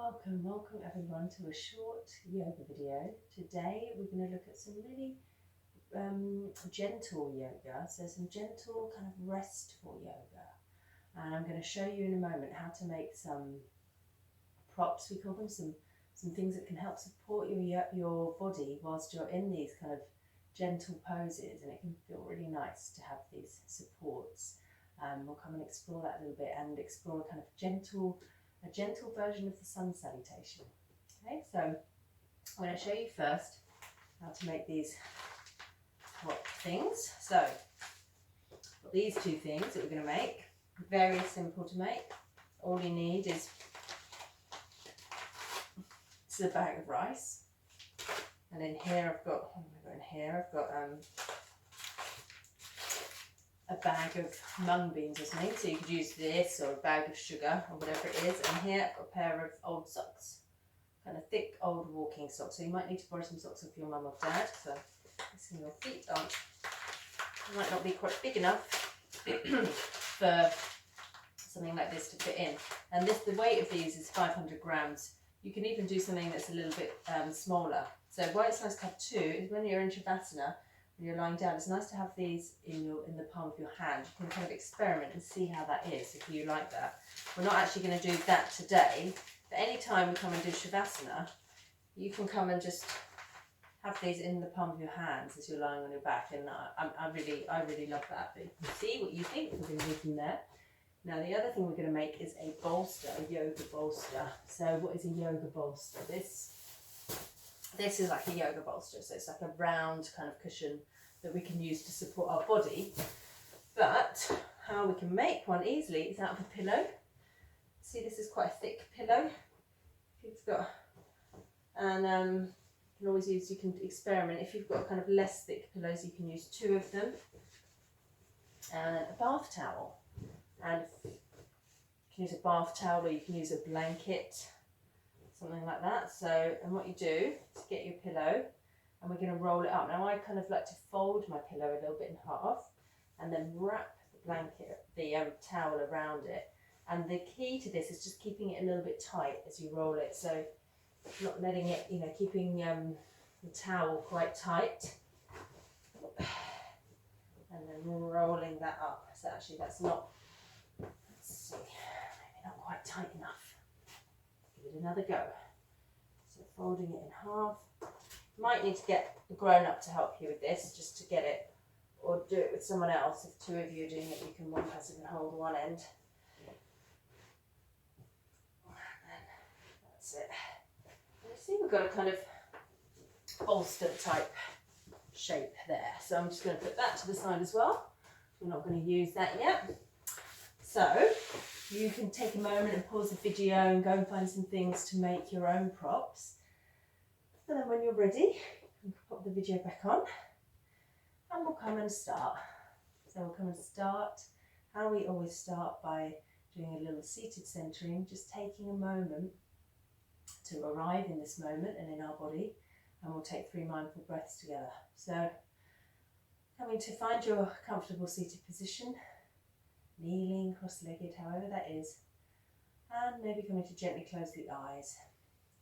Welcome everyone to a short yoga video. Today we're going to look at some really gentle yoga, so some gentle kind of restful yoga. And I'm going to show you in a moment how to make some props, we call them, some things that can help support your body whilst you're in these kind of gentle poses, and it can feel really nice to have these supports. We'll come and explore that a little bit and explore a kind of gentle version of the sun salutation. Okay, so I'm going to show you first how to make these prop things. So these two things that we're going to make, very simple to make. All you need is a bag of rice, and in here I've got, a bag of mung beans or something, so you could use this or a bag of sugar or whatever it is. And here I've got a pair of old socks, kind of thick old walking socks, so you might need to borrow some socks off your mum or dad, so your feet might not be quite big enough for something like this to fit in. And the weight of these is 500 grams. You can even do something that's a little bit smaller. So why it's nice to have two is when you're in Shavasana, when you're lying down, it's nice to have these in the palm of your hand. You can kind of experiment and see how that is, if you like that. We're not actually going to do that today, but any time we come and do Shavasana, you can come and just have these in the palm of your hands as you're lying on your back, and I really love that. But you can see what you think we're going to do from there. Now the other thing we're going to make is a bolster, a yoga bolster. So what is a yoga bolster? This is like a yoga bolster, so it's like a round kind of cushion that we can use to support our body. But how we can make one easily is out of a pillow. See, this is quite a thick pillow. If you've got, and you can experiment. If you've got kind of less thick pillows, you can use two of them. And a bath towel. And you can use a bath towel, or you can use a blanket, something like that. So, and what you do is get your pillow, and we're going to roll it up. Now I kind of like to fold my pillow a little bit in half, and then wrap the blanket, the towel around it. And the key to this is just keeping it a little bit tight as you roll it. So not letting it, keeping the towel quite tight. And then rolling that up. So actually that's not, let's see, maybe not quite tight enough. Give it another go. So folding it in half. Might need to get a grown-up to help you with this, just to get it, or do it with someone else. If two of you are doing it, one person can hold one end. And that's it. And you see we've got a kind of bolster type shape there. So I'm just going to put that to the side as well. We're not going to use that yet. So you can take a moment and pause the video and go and find some things to make your own props. And then when you're ready, you can pop the video back on and we'll come and start. So we'll come and start how we always start, by doing a little seated centering, just taking a moment to arrive in this moment and in our body, and we'll take 3 mindful breaths together. So coming to find your comfortable seated position, kneeling, cross-legged, however that is, and maybe coming to gently close the eyes.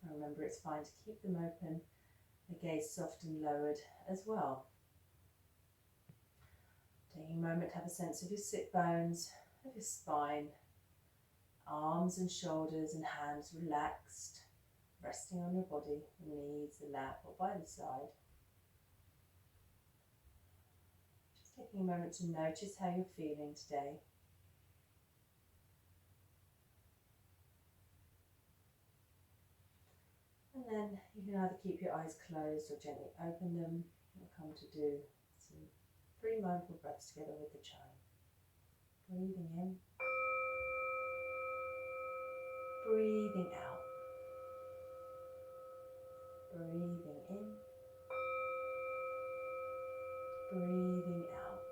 And remember, it's fine to keep them open, the gaze soft and lowered as well. Taking a moment to have a sense of your sit bones, of your spine, arms and shoulders and hands relaxed, resting on your body, the knees, the lap, or by the side. Just taking a moment to notice how you're feeling today. And then you can either keep your eyes closed or gently open them. We'll come to do some 3 mindful breaths together with the chime. Breathing in, breathing out, breathing in, breathing out,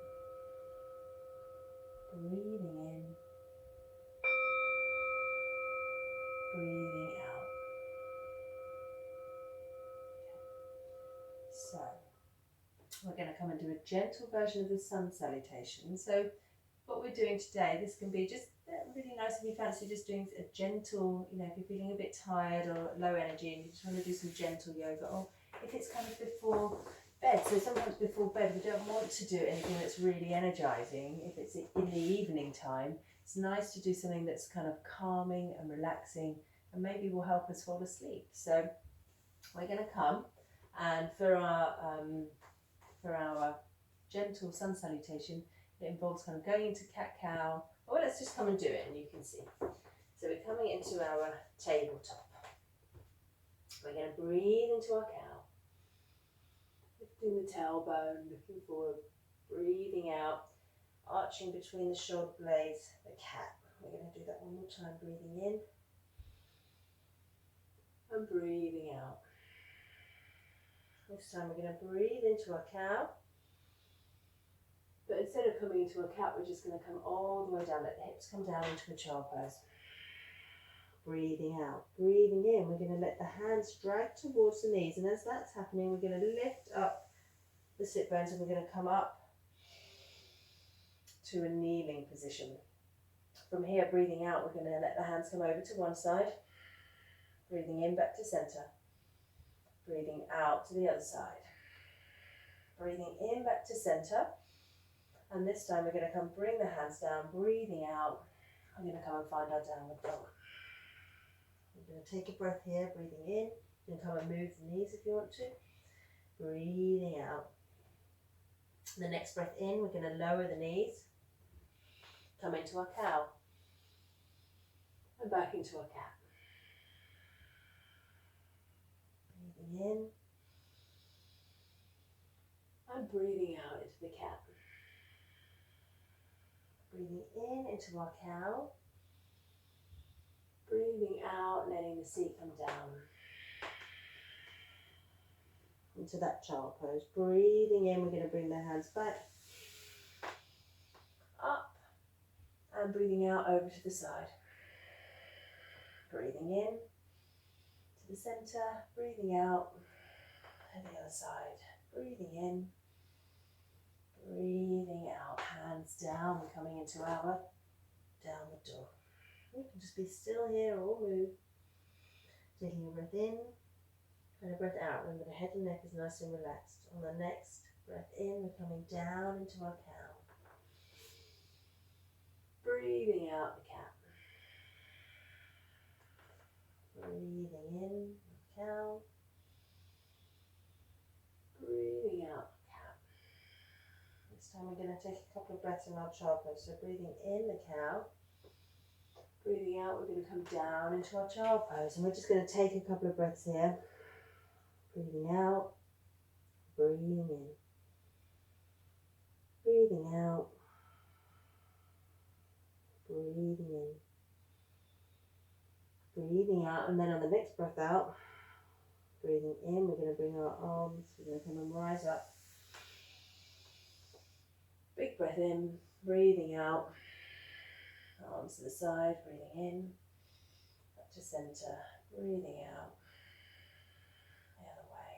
breathing in, breathing out. So we're going to come and do a gentle version of the sun salutation. So what we're doing today, this can be just really nice if you fancy just doing a gentle, you know, if you're feeling a bit tired or low energy and you just want to do some gentle yoga, or if it's kind of before bed. So sometimes before bed we don't want to do anything that's really energizing. If it's in the evening time, it's nice to do something that's kind of calming and relaxing and maybe will help us fall asleep. So we're going to come, and for our gentle sun salutation, it involves kind of going into cat-cow. Well, let's just come and do it and you can see. So we're coming into our tabletop. We're going to breathe into our cow. Lifting the tailbone, looking forward, breathing out, arching between the shoulder blades, the cat. We're going to do that one more time, breathing in and breathing out. This time we're going to breathe into our cow. But instead of coming into a cat, we're just going to come all the way down, let the hips come down into a child pose. Breathing out, breathing in, we're going to let the hands drag towards the knees, and as that's happening, we're going to lift up the sit bones and we're going to come up to a kneeling position. From here, breathing out, we're going to let the hands come over to one side, breathing in back to center, breathing out to the other side, breathing in back to center. And this time we're going to come bring the hands down, breathing out. I'm going to come and find our downward dog. We're going to take a breath here, breathing in. You can come and move the knees if you want to. Breathing out. The next breath in, we're going to lower the knees. Come into our cow. And back into our cat. Breathing in. And breathing out into the cat. Breathing in into our cow. Breathing out, letting the seat come down into that child pose. Breathing in, we're going to bring the hands back, up, and breathing out over to the side. Breathing in to the center, breathing out to the other side. Breathing in, breathing out, hands down. We're coming into our downward dog. You can just be still here or move. Taking a breath in and a breath out. Remember, the head and neck is nice and relaxed. On the next breath in, we're coming down into our cow. Breathing out the cat. Breathing in the cow. Breathing out the cat. This time we're going to take a couple of breaths in our child pose. So breathing in the cow. Breathing out, we're going to come down into our child pose, and we're just going to take a couple of breaths here. Breathing out, breathing in. Breathing out, breathing in. Breathing out, and then on the next breath out, breathing in, we're going to bring our arms, we're going to come and rise up. Big breath in, breathing out. Arms to the side, breathing in, up to center, breathing out, the other way.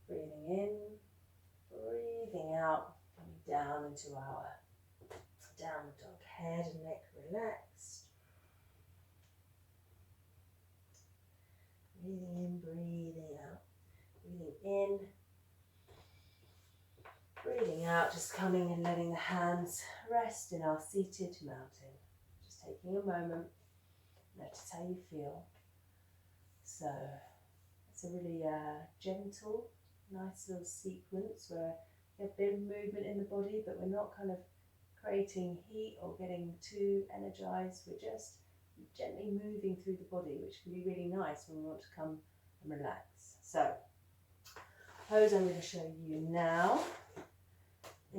Breathing in, breathing out, coming down into our downward dog. Head and neck relaxed. Breathing in, breathing out. Breathing in, breathing out, just coming and letting the hands rest in our seated mountain. Just taking a moment, notice how you feel. So it's a really gentle, nice little sequence where we have a bit of movement in the body, but we're not kind of creating heat or getting too energized. We're just gently moving through the body, which can be really nice when we want to come and relax. So, pose I'm going to show you now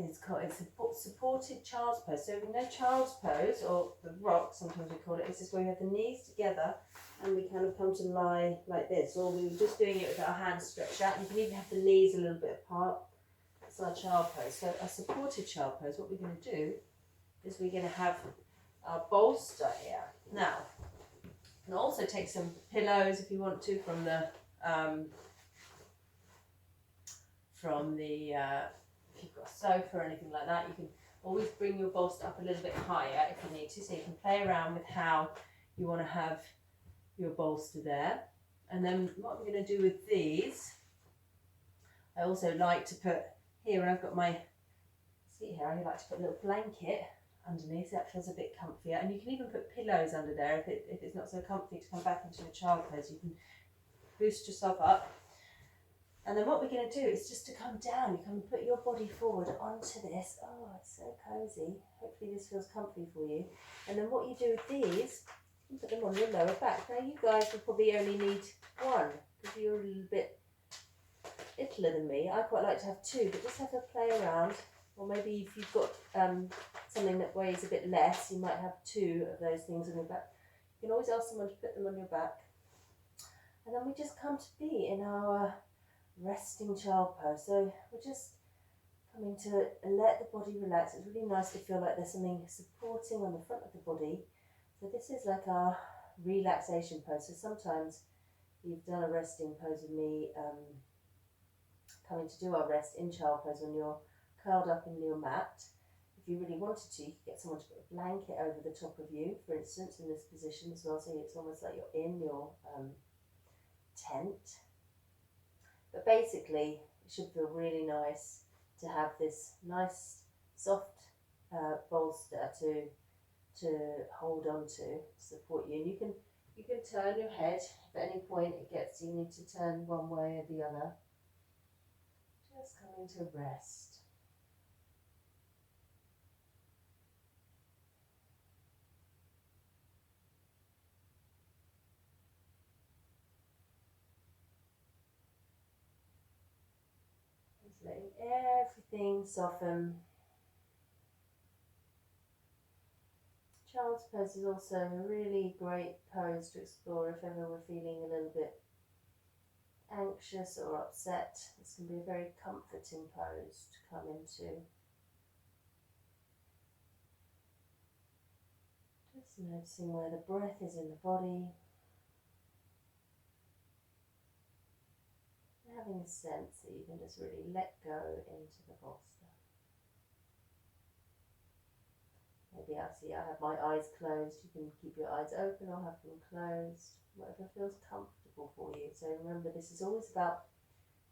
is called, it's a supported child's pose. So we know child's pose, or the rock sometimes we call it, is just where we have the knees together and we kind of come to lie like this, or we were just doing it with our hands stretched out. You can even have the knees a little bit apart. That's our child pose. So a supported child pose, what we're going to do is we're going to have our bolster here. Now, you can also take some pillows if you want to from the if you've got a sofa or anything like that, you can Always bring your bolster up a little bit higher if you need to, so you can play around with how you want to have your bolster there. And then what I'm going to do with these, I also like to put here, when I've got my seat here, I like to put a little blanket underneath. That feels a bit comfier, and you can even put pillows under there if it's not so comfy to come back into a child pose. You can boost yourself up. And then what we're going to do is just to come down. You can put your body forward onto this. Oh, it's so cozy. Hopefully this feels comfy for you. And then what you do with these, you put them on your lower back. Now you guys will probably only need one because you're a little bit littler than me. I quite like to have two, but just have a play around. Or maybe if you've got something that weighs a bit less, you might have two of those things on your back. You can always ask someone to put them on your back. And then we just come to be in our resting child pose. So we're just coming to let the body relax. It's really nice to feel like there's something supporting on the front of the body. So this is like our relaxation pose. So sometimes you've done a resting pose with me, coming to do our rest in child pose when you're curled up in your mat. If you really wanted to, you could get someone to put a blanket over the top of you, for instance, in this position as well, so it's almost like you're in your tent. But basically, it should feel really nice to have this nice, soft bolster to hold on to support you. And you can turn your head if at any point you need to turn one way or the other. Just coming to rest. Just letting everything soften. Child's pose is also a really great pose to explore if ever we're feeling a little bit anxious or upset. This can be a very comforting pose to come into. Just noticing where the breath is in the body. Having a sense that you can just really let go into the bolster. Maybe I have my eyes closed. You can keep your eyes open or have them closed, whatever feels comfortable for you. So remember, this is always about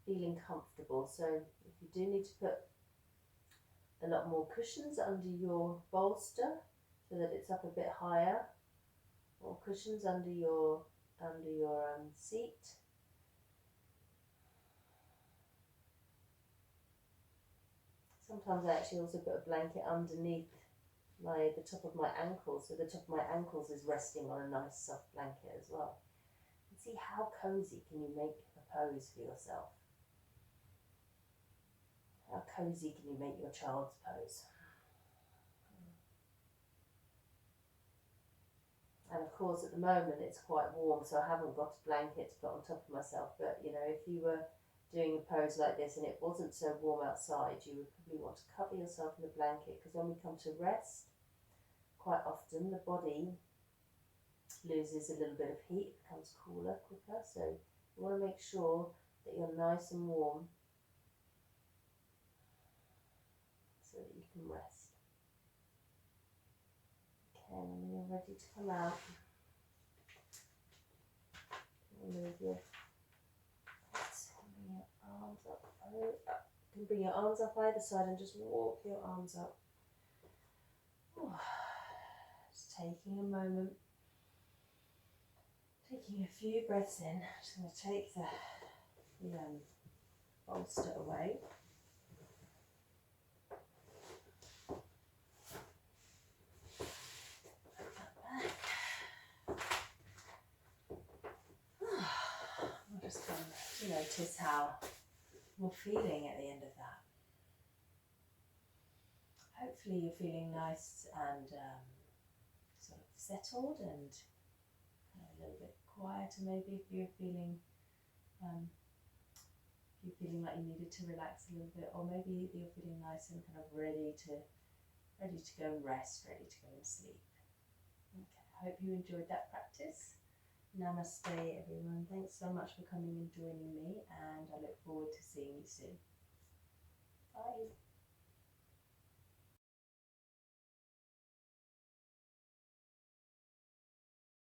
feeling comfortable. So if you do need to put a lot more cushions under your bolster so that it's up a bit higher, or cushions under your seat. Sometimes I actually also put a blanket underneath the top of my ankles, so the top of my ankles is resting on a nice soft blanket as well. And see how cozy can you make a pose for yourself? How cozy can you make your child's pose? And of course at the moment it's quite warm, so I haven't got a blanket to put on top of myself, but you know, if you were doing a pose like this and it wasn't so warm outside, you would probably want to cover yourself in a blanket, because when we come to rest, quite often the body loses a little bit of heat, becomes cooler quicker, so you want to make sure that you're nice and warm so that you can rest. Okay, and when you're ready to come out, move your arms up. You can bring your arms up either side and just walk your arms up. Just taking a moment, taking a few breaths in. Just going to take the bolster away. I'm just going to notice how you're feeling at the end of that. Hopefully you're feeling nice and sort of settled and a little bit quieter. Maybe if you're feeling like you needed to relax a little bit, or maybe you're feeling nice and kind of ready to go and rest, ready to go and sleep. Okay, I hope you enjoyed that practice. Namaste everyone. Thanks so much for coming and joining me, and I look forward to seeing you soon. Bye.